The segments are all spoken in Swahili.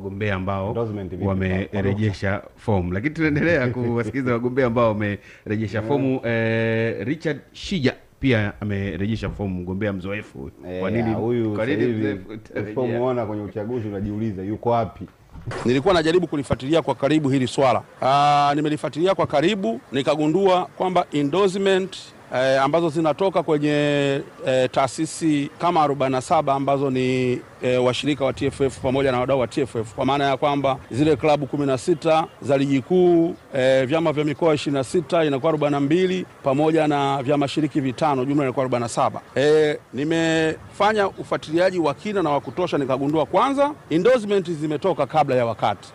wagombea ambao wamerejesha fomu. Lakini tunaendelea kuwasikiliza wagombea ambao wamerejesha fomu. Richard Shija pia amerejesha fomu, mgombea mzoefu. Kwa nini fomu muona kwenye uchaguzi unajiuliza yuko wapi? Nilikuwa najaribu kulifuatilia kwa karibu hili swala. Nimelifuatilia kwa karibu, nikagundua kwamba endorsement ambazo zinatoka kwenye taasisi kama 47 ambazo ni washirika wa TFF pamoja na wadau wa TFF, kwa maana ya kwamba zile klabu 16 za ligi kuu, vyama vya mikoa 26 inakuwa 42 pamoja na vyama shiriki vitano, jumla inakuwa 47. Nimefanya ufuatiliaji wa kina na wa kutosha, nikagundua kwanza endorsement zimetoka kabla ya wakati.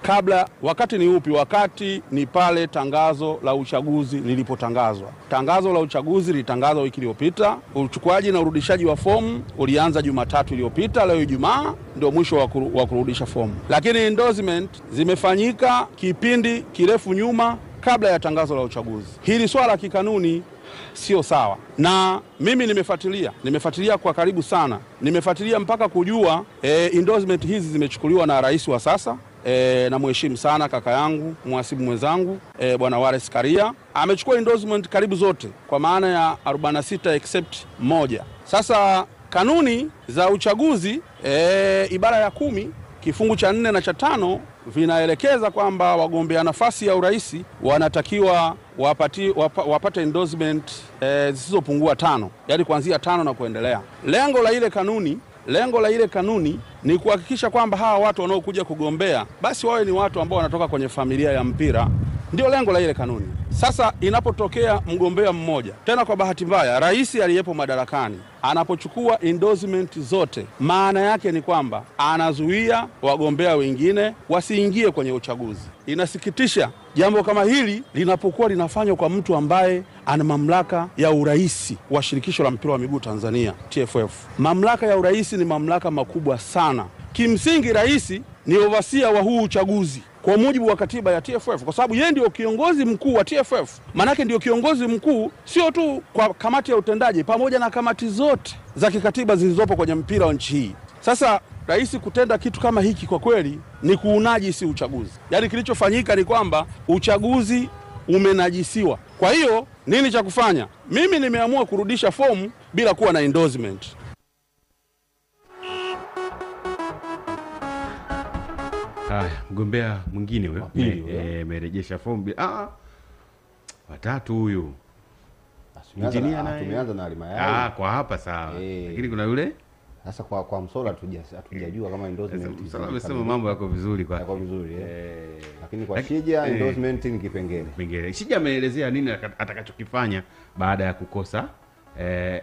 Wakati ni upi? Wakati ni pale tangazo la uchaguzi lilipotangazwa. Tangazo la uchaguzi lilitangazwa wiki iliyopita. Uchukuaji na urudishaji wa fomu ulianza Jumatatu iliyopita. Leo Ijumaa ndio mwisho wa kurudisha fomu. Lakini endorsement zimefanyika kipindi kirefu nyuma kabla ya tangazo la uchaguzi. Hili swala kikanuni sio sawa. Na mimi nimefuatilia kwa karibu sana. Nimefuatilia mpaka kujua endorsement hizi zimechukuliwa na rais wa sasa. Na mheshimu sana kaka yangu, mhasibu mwenzangu, Bwana Wallace Karia. Amechukua endorsement karibu zote kwa maana ya 46 except moja. Sasa kanuni za uchaguzi ibara ya 10 kifungu cha 4 na cha 5 vinaelekeza kwamba wagombea nafasi ya urais wanatakiwa wapate endorsement zisizopungua 5, yaani kuanzia 5 na kuendelea. Lengo la ile kanuni ni kuhakikisha kwamba hawa watu wanaokuja kugombea basi wawe ni watu ambao wanatoka kwenye familia ya mpira. Ndio lengo la ile kanuni. Sasa inapotokea mgombea mmoja, tena kwa bahati mbaya rais aliyepo madarakani anapochukua endorsement zote, maana yake ni kwamba anazuia wagombea wengine wasiingie kwenye uchaguzi. Inasikitisha jambo kama hili linapokuwa linafanywa kwa mtu ambaye ana mamlaka ya uraisi wa shirikisho la mpira wa miguu Tanzania, TFF. Mamlaka ya uraisi ni mamlaka makubwa sana. Kimsingi rais ni overseer wa huu uchaguzi kwa mujibu wa katiba ya TFF, kwa sababu yeye ndio kiongozi mkuu wa TFF. Manake ndio kiongozi mkuu sio tu kwa kamati ya utendaji, pamoja na kamati zote za kikatiba zilizopo kwenye mpira wa nchi hii. Sasa rais kutenda kitu kama hiki kwa kweli ni kuunajisi uchaguzi. Yaani kilichofanyika ni kwamba uchaguzi umenajisiwa. Kwa hiyo nini cha kufanya? Mimi nimeamua kurudisha fomu bila kuwa na endorsement. Mgombea mwingine huyo amerejesha fomu. Watatu huyu. Injinia naye tumeanza na Alimayai. Kwa hapa sawa. Lakini kuna yule sasa kwa Msola hatujajua kama endorsement. Msola amesema mambo yako vizuri kwa. Yako vizuri Lakini kwa Shija endorsement ni kipengele. Shija ameelezea nini atakachokifanya baada ya kukosa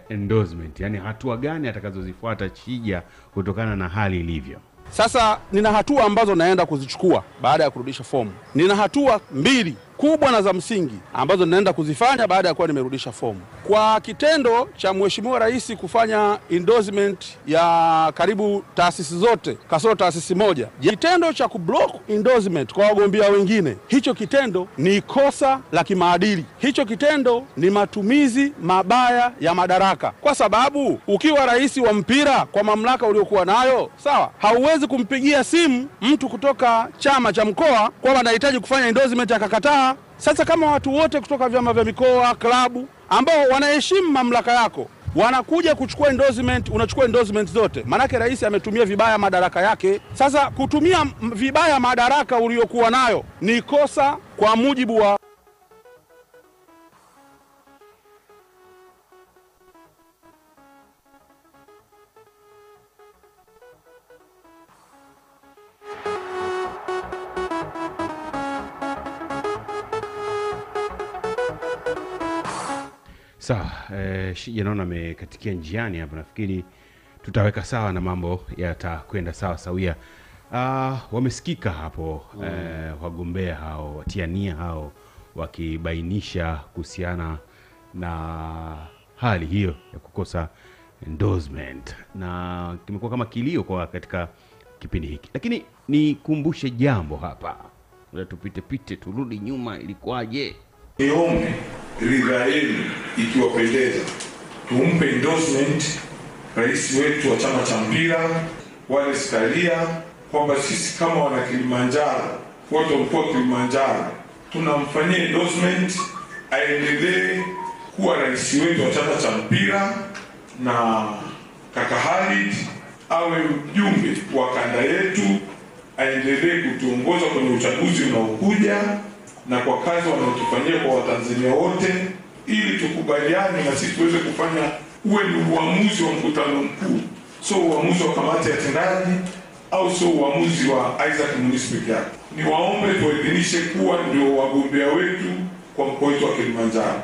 endorsement. Yaani hatua gani atakazozifuata Shija kutokana na hali ilivyo. Sasa nina hatua ambazo naenda kuzichukua baada ya kurudisha fomu. Nina hatua 2 kubwa na za msingi ambazo naenda kuzifanya baada ya kuwa nimerudisha fomu. Kwa kitendo cha Mheshimiwa Rais kufanya endorsement ya karibu taasisi zote kasoro taasisi moja, kitendo cha kublock endorsement kwa wagombea wengine, hicho kitendo ni kosa la kimaadili. Hicho kitendo ni matumizi mabaya ya madaraka, kwa sababu ukiwa rais wa mpira kwa mamlaka uliokuwa nayo, sawa, hauwezi kumpigia simu mtu kutoka chama cha mkoa kwamba anahitaji kufanya endorsement akakataa. Sasa kama watu wote kutoka vyama vya mikoa, klabu ambao wanaheshimu mamlaka yako wanakuja kuchukua endorsement, unachukua endorsement zote, manake rais ametumia vibaya madaraka yake. Sasa kutumia vibaya madaraka uliokuwa nayo ni kosa kwa mujibu wa Sawa. Shija naona amekatikia njiani hapa. Nafikiri tutaweka sawa na mambo yatakwenda sawa sawia. Wamesikika hapo wagombea hao, watiania hao wakibainisha kuhusiana na hali hiyo ya kukosa endorsement, na kimekuwa kama kilio kwa katika kipindi hiki. Lakini nikumbushe jambo hapa, tupite turudi nyuma, ilikuwaje? Niombe ridhaa yenu ikiwapendeza, tumpe endorsement rais wetu wa chama cha mpira Wallace Karia kwamba sisi kama wana Kilimanjaro, watu wa mkoa wa Kilimanjaro, tunamfanyia endorsement aendelee kuwa rais wetu wa chama cha mpira, na kaka Khalid awe mjumbe wa kanda yetu, aendelee kutuongoza kwenye uchaguzi unaokuja na kwa kazi wanayotufanyia kwa Watanzania wote, ili tukubaliane na sisi tuweze kufanya uwe ni uamuzi wa mkutano mkuu, sio uamuzi wa kamati ya tendaji au sio uamuzi wa Isaac Munisi peke yake. Ni waombe tuidhinishe kuwa ndio wagombea wetu kwa mkoa wetu wa Kilimanjaro.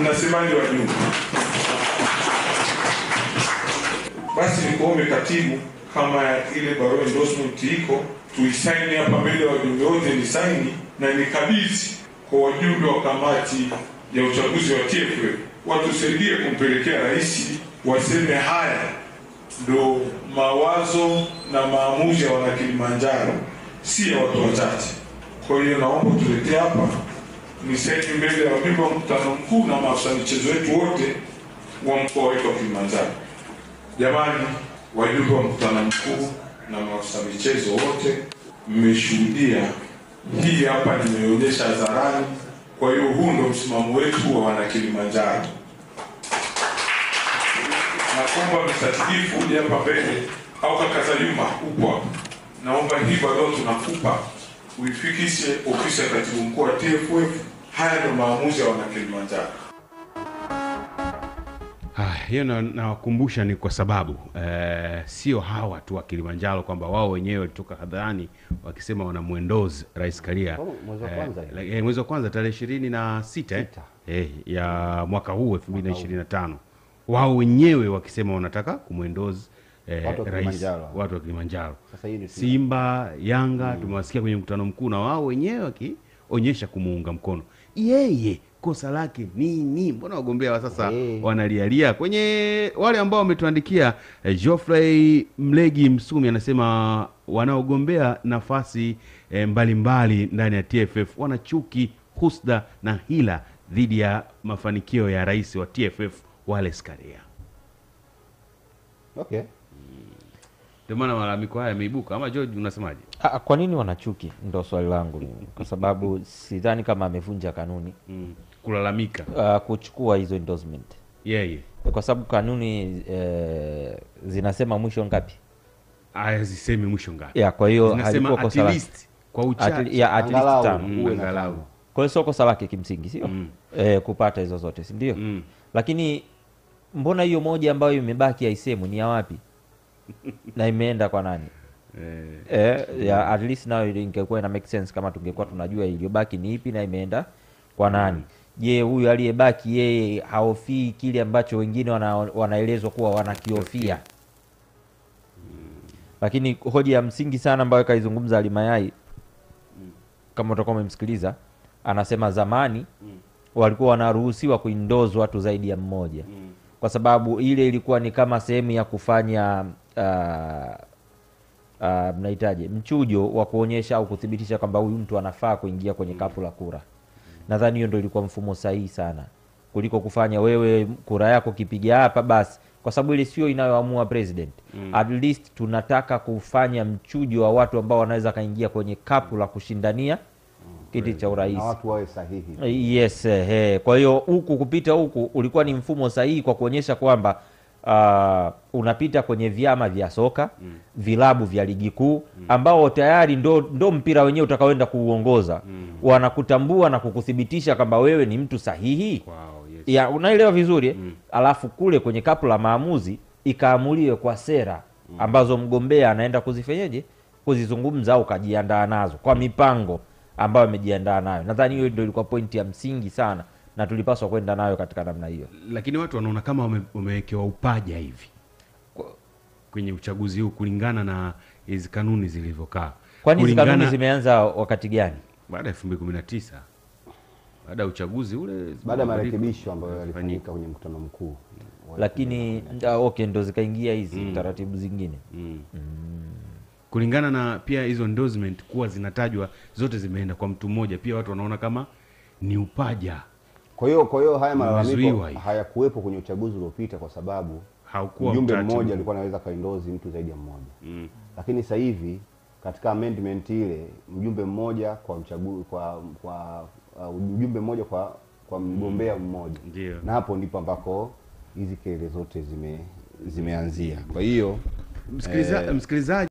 Mnasemaje wajumbe? Basi nikuombe katibu, kama ile barua endorsement iko, tuisaini hapa mbele ya wajumbe wote, ni saini na nikabidhi kwa wajumbe wa kamati ya uchaguzi wa TFF, watusaidie kumpelekea rais, waseme haya ndo mawazo na maamuzi ya wana Kilimanjaro, si ya watu wachache. Kwa hiyo naomba tuletee hapa ni saini mbele ya wajumbe wa mkutano mkuu na maafisa michezo wetu wote wa mkoa wetu wa Kilimanjaro. Jamani, wajumbe wa mkutano mkuu na maafisa michezo wote, mmeshuhudia hii hapa, nimeonyesha hadharani. Kwa hiyo huu ndio msimamo wetu wa wana Kilimanjaro. Naomba msatifu uje hapa mbele, au kaka Zayuma upo hapa. Naomba hii barua tunakupa uifikishe ofisi ya katibu mkuu wa TFF. Haya ndio maamuzi ya wana Kilimanjaro. Hiyo nawakumbusha ni kwa sababu sio hawa tu wa Kilimanjaro kwamba wao wenyewe walitoka hadharani wakisema wanamuendoze Rais Karia mwezi wa kwanza tarehe 26 ya mwaka huu 2025. Wao wenyewe wakisema wanataka kumuendoze rais watu wa Kilimanjaro. Simba, Yanga tumewasikia kwenye mkutano mkuu na wao wenyewe wakionyesha kumuunga mkono. Yeye kosa lake nini? Mbona wagombea wa sasa wanalialia? Kwenye wale ambao wametuandikia, Geoffrey Mlegi Msumi anasema wanaogombea nafasi mbalimbali ndani ya TFF wana chuki, husda na hila dhidi ya mafanikio ya rais wa TFF Wallace Karia. Okay. Ndio maana malalamiko haya yameibuka. Ama George unasemaje? Kwa nini wanachuki? Ndio swali langu mimi. Kwa sababu sidhani kama amevunja kanuni kulalamika kuchukua hizo endorsement. Kwa sababu kanuni zinasema mwisho ngapi? Zisemi mwisho ngapi? Kwa hiyo halikuwa kosa lake. Kwa uchache at least angalau. Kwa hiyo sio kosa lake kimsingi, sio? Kupata hizo zote, si ndio? Lakini mbona hiyo moja ambayo imebaki haisemwi ni ya wapi? Na imeenda kwa nani? At least now ingekuwa ina make sense kama tungekuwa tunajua iliyobaki ni ipi na imeenda kwa nani. Je, huyu aliyebaki yeye haofii kile ambacho wengine wanaelezwa kuwa wanakiofia? Lakini hoja ya msingi sana ambayo kaizungumza Alimayai, kama utakuwa umemsikiliza, anasema zamani walikuwa wanaruhusiwa kuindoze watu zaidi ya mmoja. Kwa sababu ile ilikuwa ni kama sehemu ya kufanya mnahitaji mchujo wa kuonyesha au kuthibitisha kwamba huyu mtu anafaa kuingia kwenye kapu la kura. Nadhani hiyo ndio ilikuwa mfumo sahihi sana kuliko kufanya wewe kura yako kipiga hapa basi, kwa sababu ile sio inayoamua president. At least tunataka kufanya mchujo wa watu ambao wanaweza kaingia kwenye kapu la kushindania kiti cha urais. Na watu wawe sahihi. Yes, kwa hiyo huku kupita huku ulikuwa ni mfumo sahihi kwa kuonyesha kwamba unapita kwenye vyama vya soka, vilabu vya ligi kuu ambao tayari ndo mpira wenyewe utakaoenda kuuongoza. Wanakutambua na kukuthibitisha kwamba wewe ni mtu sahihi. Unaelewa vizuri? Alafu kule kwenye kapu la maamuzi ikaamuliwe kwa sera ambazo mgombea anaenda kuzifanyaje, kuzizungumza au kajiandaa nazo kwa mipango ambayo amejiandaa nayo. Nadhani hiyo ndio ilikuwa pointi ya msingi sana na tulipaswa kwenda nayo katika namna hiyo. Lakini watu wanaona kama wamewekewa upaja hivi kwenye uchaguzi huu kulingana na hizo kanuni zilivyokaa. Kwani hizo kanuni zimeanza wakati gani? Baada ya 2019. Baada ya uchaguzi ule, baada ya marekebisho ambayo yalifanyika kwenye mkutano mkuu. Lakini ndo zikaingia hizi taratibu zingine. Kulingana na pia hizo endorsement kuwa zinatajwa zote zimeenda kwa mtu mmoja, pia watu wanaona kama ni upaja. Kwa hiyo haya malalamiko hayakuwepo kwenye uchaguzi uliopita kwa sababu mjumbe mmoja alikuwa anaweza kaendozi mtu zaidi ya mmoja. Lakini sasa hivi katika amendment ile mjumbe mmoja kwa mjumbe mmoja kwa mgombea mmoja. Ndio. Na hapo ndipo ambako hizi kelele zote zimeanzia. Kwa hiyo msikilizaji